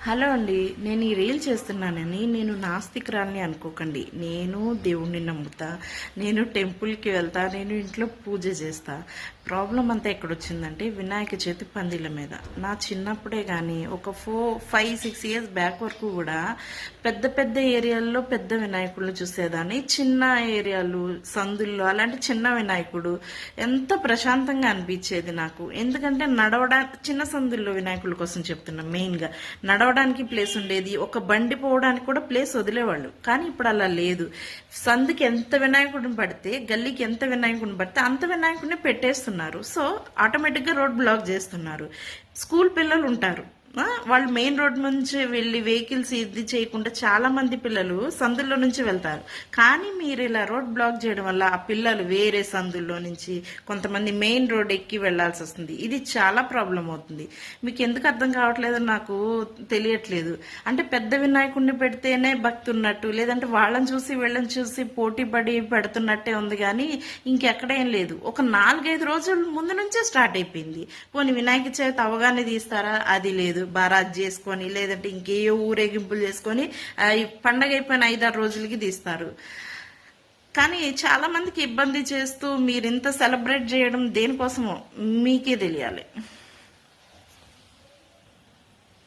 Hello అండి. నేను ఈ రీల్ చేస్తున్నానని నేను నాస్తికురాల్ని అనుకోకండి. నేను దేవుణ్ణి నమ్ముతా, నేను టెంపుల్కి వెళ్తా, నేను ఇంట్లో పూజ చేస్తా. ప్రాబ్లం అంతా ఎక్కడొచ్చిందంటే వినాయక చవితి పందిళ్ళ మీద. నా చిన్నప్పుడే కానీ ఒక 5-6 ఇయర్స్ బ్యాక్ వరకు కూడా పెద్ద పెద్ద ఏరియాల్లో పెద్ద వినాయకుళ్ళు చూసేదాన్ని. చిన్న ఏరియాలు సందుల్లో అలాంటి చిన్న వినాయకుడు ఎంత ప్రశాంతంగా అనిపించేది నాకు. ఎందుకంటే చిన్న సందుల్లో వినాయకుల కోసం చెప్తున్నా. మెయిన్గా నడవడానికి ప్లేస్ ఉండేది, ఒక బండి పోవడానికి కూడా ప్లేస్ వదిలేవాళ్ళు. కానీ ఇప్పుడు అలా లేదు. సందుకి ఎంత వినాయకుడిని పడితే, గల్లీకి ఎంత వినాయకుడిని పడితే అంత వినాయకుడిని పెట్టేస్తున్నారు. సో ఆటోమేటిక్గా రోడ్ బ్లాక్ చేస్తున్నారు. స్కూల్ పిల్లలు ఉంటారు, వాళ్ళు మెయిన్ రోడ్ నుంచి వెళ్ళి వెహికల్స్ ఇది చేయకుండా చాలా మంది పిల్లలు సందుల్లో నుంచి వెళ్తారు. కానీ మీరు ఇలా రోడ్ బ్లాక్ చేయడం వల్ల ఆ పిల్లలు వేరే సందుల్లో నుంచి కొంతమంది మెయిన్ రోడ్ ఎక్కి వెళ్లాల్సి వస్తుంది. ఇది చాలా ప్రాబ్లం అవుతుంది. మీకు ఎందుకు అర్థం కావట్లేదో నాకు తెలియట్లేదు. అంటే పెద్ద వినాయకుడిని పెడితేనే భక్తి ఉన్నట్టు, లేదంటే వాళ్ళని చూసి వీళ్ళని చూసి పోటీ పడి పెడుతున్నట్టే ఉంది. కానీ ఇంకెక్కడేం లేదు. ఒక 4-5 రోజుల ముందు నుంచే స్టార్ట్ అయిపోయింది. పోనీ వినాయక చవితి అవగానే తీస్తారా? అది లేదు. బారాజ్ చేసుకొని లేదంటే ఇంకే ఊరేగింపులు చేసుకొని పండగ అయిపోయిన 5-6 రోజులకి తీస్తారు. కానీ చాలా మందికి ఇబ్బంది చేస్తూ మీరు ఇంత సెలబ్రేట్ చేయడం దేనికోసమో మీకే తెలియాలి.